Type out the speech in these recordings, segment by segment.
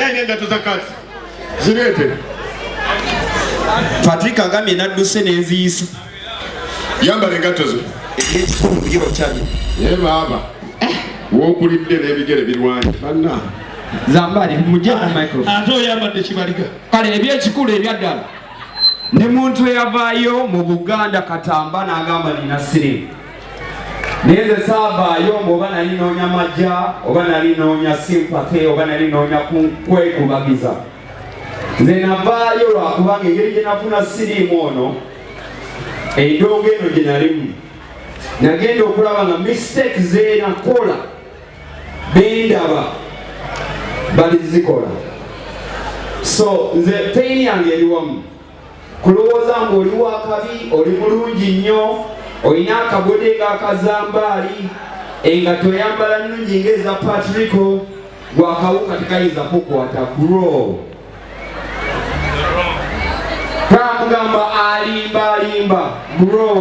naye engato za kati zireete Patrick agamye nadduse n'enziisa yambala engato zo ekikulu bugiro kyali ye baaba w'okulidde n'ebigere birwanye banna zambali mujja mu microphone ate oyambadde kibaliga kale ebyekikulu ebyaddala ne muntu eyavaayo mu Buganda Katamba n'agamba nina sirimu naye nze saavaayo oba nali noonya majja oba nali noonya sympathy oba nali noonya kwekubagiza nze navaayo lwakubanga engeri gye nafuna sirimu ono endongo eno gye nalimu nagenda okulaba nga mistake ze nakola bendaba bali zikola so nze pain yange eri wamu kulowooza ng'oli wakabi oli mulungi nnyo olina akagode ng'akazambaali engato oyambala nnungi ng'eza Patrico gwakawuka tekayinza kukwata bro kamugamba alimba bro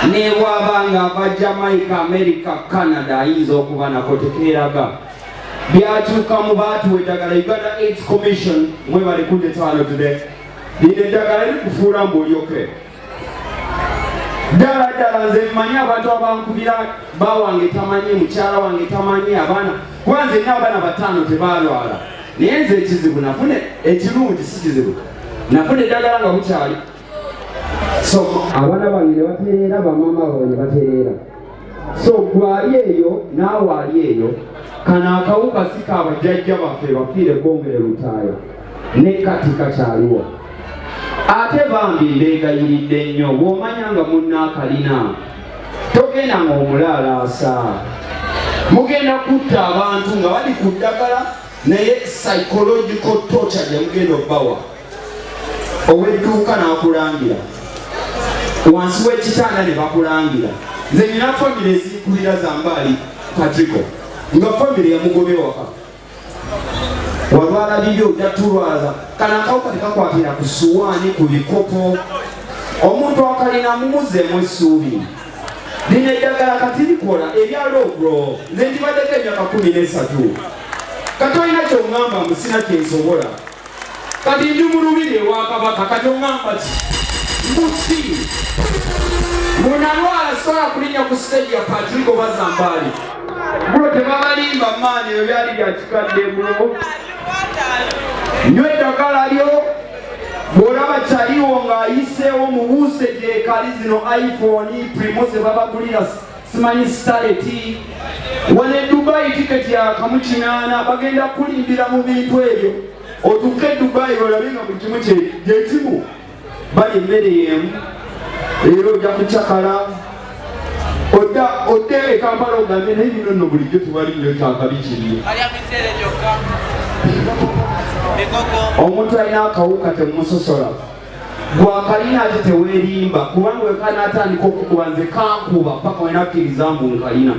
ne bw'abanga ava Jamaica, America, Canada ayinza okuba nako tekeeraga byatuuka mu baatuwa eddagala Uganda AIDS Commission mwe bali kudetaano today lino eddagala likufuula mb'olyoke ddala nze mmanyi abantu abankubira bawange tamanyi mukyala wange tamanyi abaana kuba nze nina abaana bataano tebalwala naye nze ekizibu nafune ekirungi si kizibu nafune eddagala nga bukyali so abaana bange ne batereera bamama bawe ne batereera so gwali eyo naawe ali eyo kano akawuka si kabajjajja baffe bafiire kwongere lutaayo ne kati kakyaliwo ate bambi mbeegayiridde nnyo bw'omanya nga munnaakalina togenda ng'omulaalaasa mugenda kutta abantu nga bali ku ddagala naye psychological torture gye mugenda obbawa ow'edduuka n'akulangira wansi w'ekitanda ne bakulangira nze nina famire ezikulira zambaali Patrico nga famire yamugobe waka walwala bibyo ojjatulwaza kana akawuka tekakwatira ku suwaani ku bikopo omuntu akalina mumuzeemu essuubi lino eddagala kati likola ebyalogro nze ndibaddeko emyaka 13 kati olina kyoŋŋamba musina kyensobola kati ndi mu lubiri ewa kabaka kati oŋŋamba ki muki munalwala sobola kulinnya ku stage ya Patrico bazambaali bulo tebabalimba maani ebyo byali byakikadde bulo nnyo eddagala lyo bw'olaba kyaliwo ng'ayiseewo mubuuse gyekali zino iPhone primo ze babagulira simanyi stareti wane Dubai tiketi ya kamukinana bagenda kulimbira mu bintu ebyo otuke Dubai olabe nga buli kimu gyekimu bali emmere yemu era ojja kucakala odde Kampala ogambe naye bino nno bulijjo tubalinyo kyakabi kiriyo omuntu alina akawuka temusosola gwakalina ate teweerimba kubanga wekanaatandika okukuba nze kankuba paka wenakkiriza mbu nkalina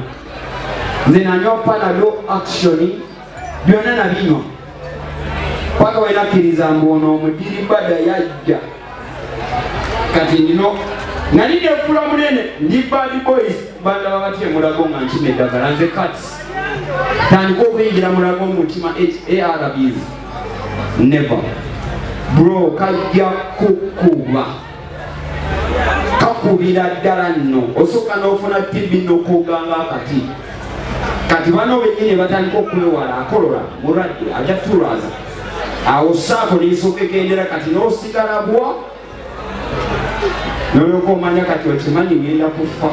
nze nanywa Panadol Action byonna nabinywa paka wenakkiriza mbu ono omudiribbada yajja kati nino nali nefula munene ndi bad boys bandaba batye mulago nga nkima eddagala nze kati tandika okuyingira mulago mutima ARVs never bro kajja kukuba kakubira ddala nno osooka n'ofuna TB n'okuganga akati kati bano benyini batandika okwewala akolola mulwadde ajatulwaza awo saako n'esooka egendera kati n'osigala bwa n'olyoka omanya kati okimanyi ngenda kufa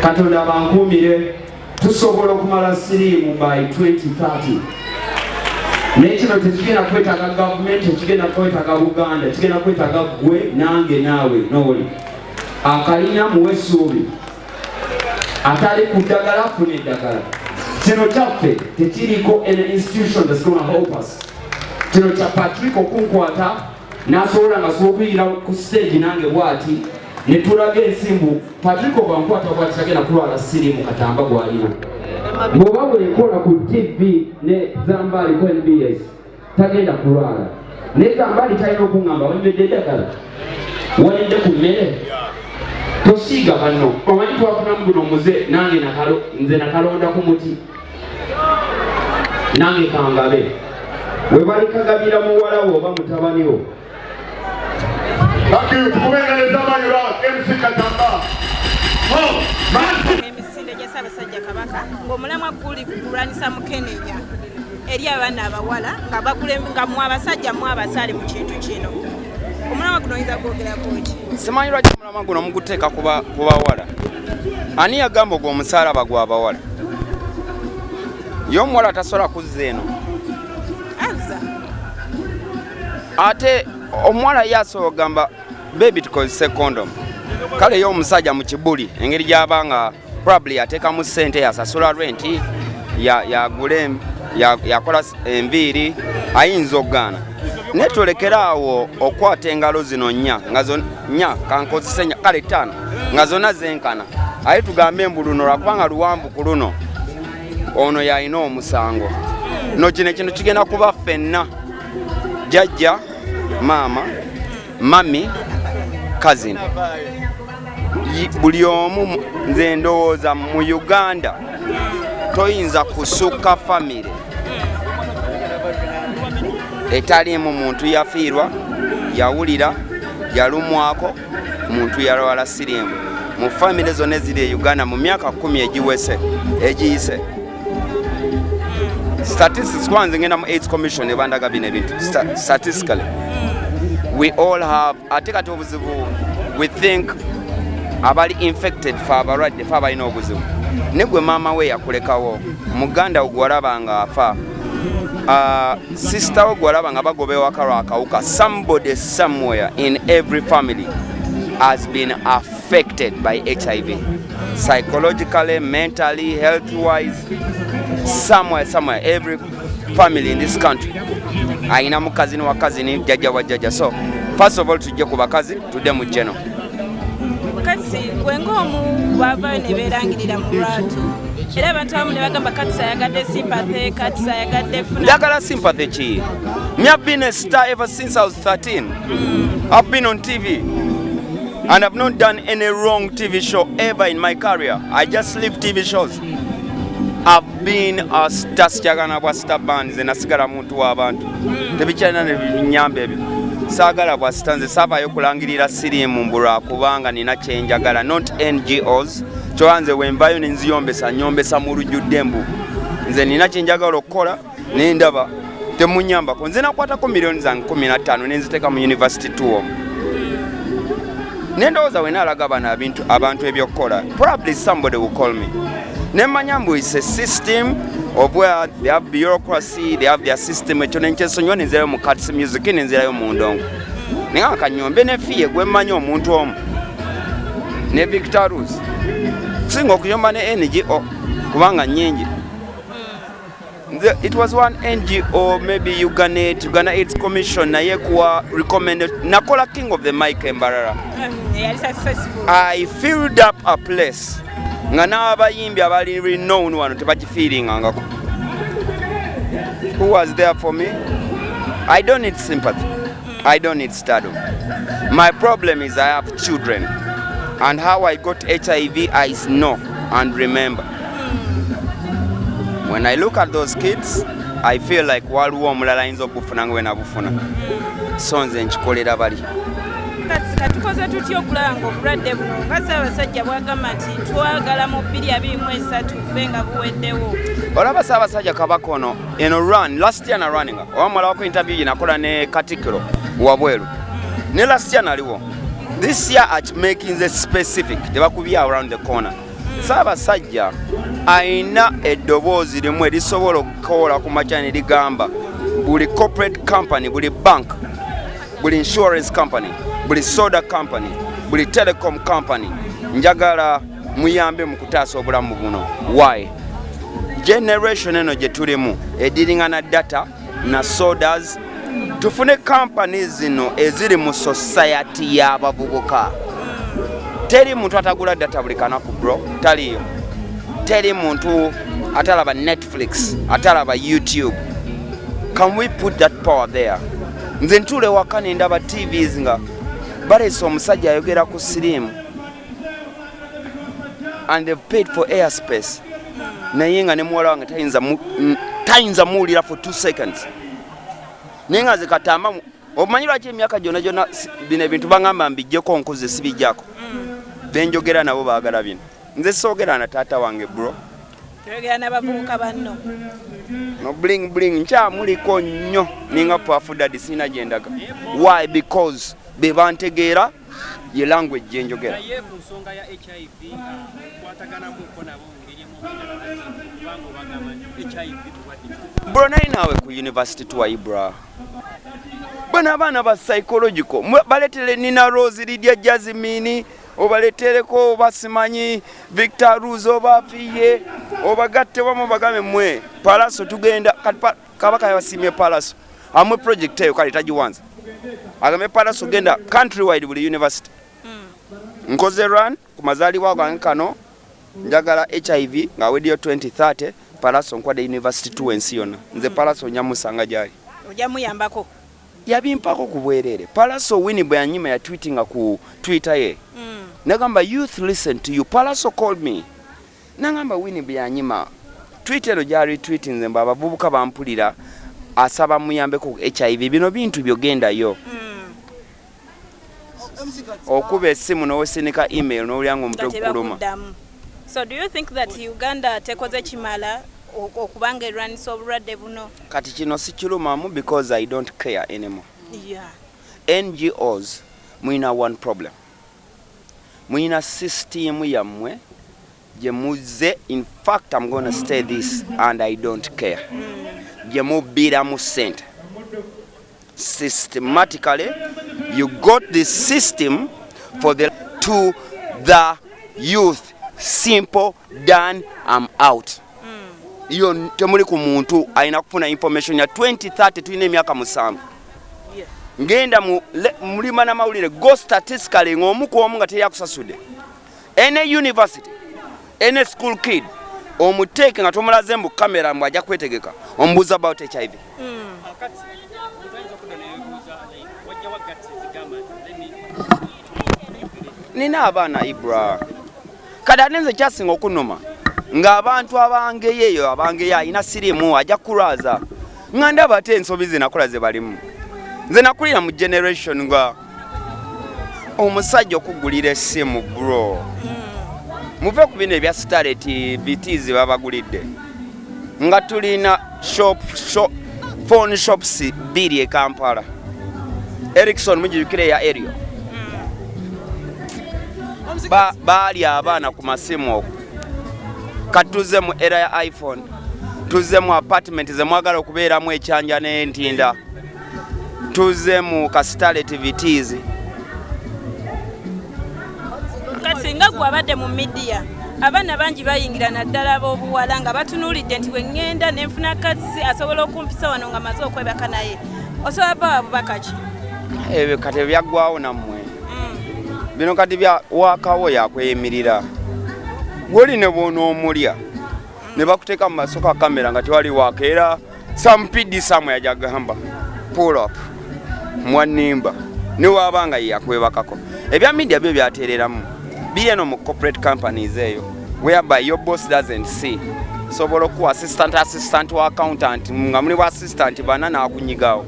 Katonda bankuumire tusobola okumala siriimu by 2030 naye kino tekigenda kwetaaga gavumenti ekigenda kwetaaga Buganda kigenda kwetaaga gwe nange naawe n'oli akalina muwe essuubi atali ku ddagala afuna eddagala kino kyaffe tekiriko an institution that's gonna help us kino kya Patrick okunkwata n'asobola nga sookuyira ku stage nange bwati ne tulaga ensimbu Patrick obwankwata bwati tagenda kulwala siriimu Katamba gwalina bw'oba bwekola ku TV ne Zambaali ku NBS tagenda kulwala ne Zambaali talina okuŋŋamba wanywedde eddagala walidde ku mmere tosiiga banno omanyi twafunamu guno muze nange nze nakalonda ku muti nange kangabe we bali kagabira muwala wo oba mutabani wo. Tukubengereza amayula MC Katamba. Emisinde gya Ssaabasajja Kabaka ng'omulamwa guli kulwanisa Mukenenya eri abaana abawala nga mu abasajja mu abasaale mu kintu kino. Omulamwa guno oyinza kwogerako ki? Simanyi lwaki omulamwa guno muguteeka ku bawala. Ani yagamba ogwo omusaalaba gw'abawala? Ye omuwala tasobola kuzza eno. Ate omuwala ye asobola ogamba baby tukozese condom. Kale ye omusajja mu kibuli engeri gy'abanga probably yateekamu ssente yasasula renti yagule yakola enviiri ayinza okugaana. Naye tulekera awo okwata engalo zino nnya kankozese kale 5 nga zonna zenkana aye tugambe embuluno lwakubanga luwanvu ku luno ono yalina omusango. No kino kigenda kuba ffenna jjajja maama mami cousin buli omu nze ndowooza mu Uganda toyinza kusukka famire etalimu muntu yafiirwa yawulira yalumwako muntu yalwala sirimu mu famire zonna eziri e Uganda mu myaka 10 egiyise. Statistics kwanza ngenda mu AIDS Commission ebandaga bino ebintu statistically we all have atekati obuzibu we think abali infected fa abalwadde fa abalina obuzibu negwe maama we yakulekawo muganda ogwalaba nga afa sister ogwalaba nga bagobewa akalwa akawuka. Somebody somewhere in every family has been affected by HIV psychologically, mentally, health-wise. Somewhere, every family in this country ayina mukazini wa kazini jjajja wa jjajja. So first of all tujje ku bakazi tudde mu jeno. Kasi gwenga omu bavayo ne beerangirira mu lwatu era abantu abamu ne bagamba Katisa yagadde sympathy, Katisa yagadde funa. Njagala sympathy ki? Me have been a star ever since I was 13. I've been on TV and I've not done any wrong TV show ever in my career. I just leave TV shows. I've been a star sikyagana bwa star band nze nasigala muntu w'abantu tebikyalina ne binyamba ebyo saagala bwa star nze saavaayo kulangirira siriimu mbulwa kubanga nina kyenjagala not NGOs kyowanze wenvayo nenziyombesa nyombesa mu lujjudde mbu nze nina kyenjagala okukola nendaba temunyambako nze nakwatako miliyoni zange 15 nenziteeka mu university tour nendowooza wenaalaga bano abantu ebyokukola probably somebody will call me. Nemanyambu is a system of where they have bureaucracy, they have their system. Echonenchesonyo nenzirayo mu Katisi music nenzirayo mu ndongo. Ninga kanyombe ne fiye gwe manyi omuntu omu. Ne Victor Rose. Singa okuyomba ne NGO kubanga nyingi. It was one NGO, maybe Uganda AIDS Commission naye kuwa recommended nakola King of the Mic Embarara. I filled up a place. Nga n'abayimbi abali renown wano tebakifiiringangako. Who was there for me? I don't need sympathy. I don't need stardom. My problem is I have children. And how I got HIV, I know and remember. When I look at those kids, I feel like waliwo omulala ayinza okufuna nga we nabufuna. So nze nkikolera bali. Katukoze tutya okulaba ng'obulwadde buno nga Ssaabasajja bwagamba nti twagala mu 2023 ffe nga buweddewo. Olaba Ssaabasajja Kabaka ono eno run last year na running owamala wako interview nakola ne Katikkiro wabweru ne last year naliwo. This year at making the specific tebakubya around the corner. Ssaabasajja ayina eddoboozi limu erisobola okukola ku makya ne ligamba buli corporate company, buli bank, buli insurance company, buli soda company, buli telecom company njagala muyambe mu kutaasa obulamu buno. Why? Generation eno gye tulimu ediringa na data na sodas tufune companies zino eziri mu society y'abavubuka. Teri muntu atagula data buli kanaku bro, taliyo. Teri muntu atalaba Netflix, atalaba YouTube. Can we put that power there? Nze ntule wakane ndaba TVs nga baleese omusajja ayogera ku siriimu and they've paid for airspace naye nga ne muwala wange tayinza tayinza muwulira for 2 seconds naye nga nze katamba omanyi lwaki emyaka gyonna gyonna bino ebintu bagamba mbijjeko nkuze sibijjako benjogera nabo baagala bino nze soogera na taata wange bro yogera n'abavubuka banno no bling bling nkyamuliko nnyo ninga paafu dadi sina gyendaga why because be bantegeera ye language gyenjogera bro naye naawe ku university tuwayi bra bwana abaana ba psychological baletere nina rose lidia jasmine obaletereko obasimanyi Victor Ruz obafiye obagatte wamu bagame mwe palaso tugenda kabaka yabasimye palaso amwe project eyo kale tagiwanza agame palaso genda countrywide buli university nkoze run ku mazaalibwa gange kano njagala HIV nga wedio 2030 palaso nkwade university tu ensi yonna nze palaso nyamusanga gyali ojamuyambako yabimpako ku bwerere palaso wini bwe yanyima ya tweetinga ku Twitter ye nagamba youth listen to you palaso called me nagamba wini bwe yanyima Twitter gyali tweeting nze abavubuka bampulira asaba muyambe ku HIV bino bintu byogendayo okuba essimu n'owesinika email n'olyanga omutwe kuluma. So do you think that Uganda tekoze kimala okubanga erwanisa obulwadde buno? Kati kino si kirumamu because I don't care anymore. Yeah. NGOs mwina one problem. Mwina system yammwe gye muze, in fact I'm going to say this and I don't care. Gye mubbiramu ssente. Systematically you got this system for the to the youth. Simple, done, I'm out. Iyo temuli ku muntu ayina kufuna information ya 2030 tulina emyaka 7. Ngenda mulima na mawulire go statistically ng'omu ku omu nga teyakusasude. Any university, any school kid, omuteeke nga tomulaze mbu kamera mbu ajja kwetegeka ombuuza about HIV. Nina abaana Ibra. Kadalenze kyasinga okunoma nga abantu abangeyeyo abangeya Ayina Silimu ajja kulwaza nga ndaba ate ensobi zinakola ze balimu nze nakulira mu generation nga omusajja okugulira essimu bro muve ku bino ebya starlet BTs babagulidde nga tulina phone shops biri e Kampala Ericsson mujirukire ya area baali abaana ku masimu okwo katuze mu era ya iPhone tuze mu apartment ze mwagala okubeeramu ekyanja n'entinda tuze mu kasitale TVTs kati nga gwabadde mu media abaana bangi bayingira naddala b'obuwala nga batunuulidde nti bwe ŋŋenda ne nfuna kati asobola okumpisa wano nga maze okwebaka naye osobola bawa bubaka ki ebyo kati byaggwawo nammwe bino kati bya wakawo yakweyimirira woli ne bw'onoomulya ne bakuteeka mu maaso ka kamera nga tewali wakeera sampidi samwe yajagamba pull up mwanimba ne wabanga ye yakwebakako ebya media byo byateereramu biri eno mu corporate companies eyo whereby your boss doesn't see sobola okuwa assistant wa accountant nga muli wa assistant bana naakunyigawo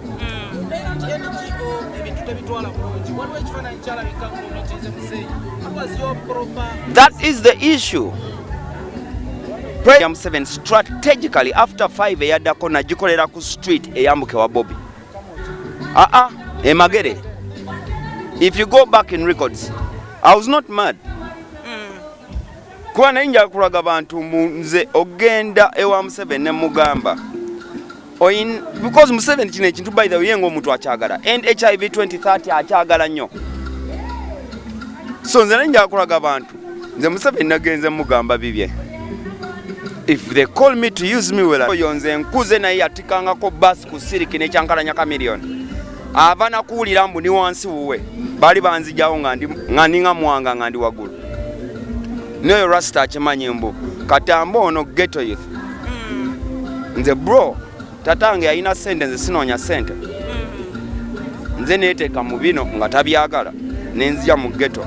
That is the issue. Program 7 strategically after 5 eyadako nagikolera ku street eyambuke wa Bobby. Emagere. If you go back in records, I was not mad. Kuba nayinja kulaga bantu nze ogenda ewa Museveni ne mugamba. Because Museveni kino ekintu by the way yengo omuntu akyagala and HIV 2030 akyagala nnyo. So nze nayinja kulaga bantu nze Museveni nagenze mugamba bibye. If they call me to use me well, yonze nkuze naye yatikangako bus ku siriki ne kyankalanya ka million. Abana kuwulira mbu ni wansi wuwe. Bali banzijawo nga ninga mwanga nga ndi wagulu. Neyo rasta akimanyi mbu katambo ono ghetto youth. Nze bro tatange Ayina sente nze sinoonya sente. Nze neeteeka mu bino nga tabyagala nenzija mu ghetto.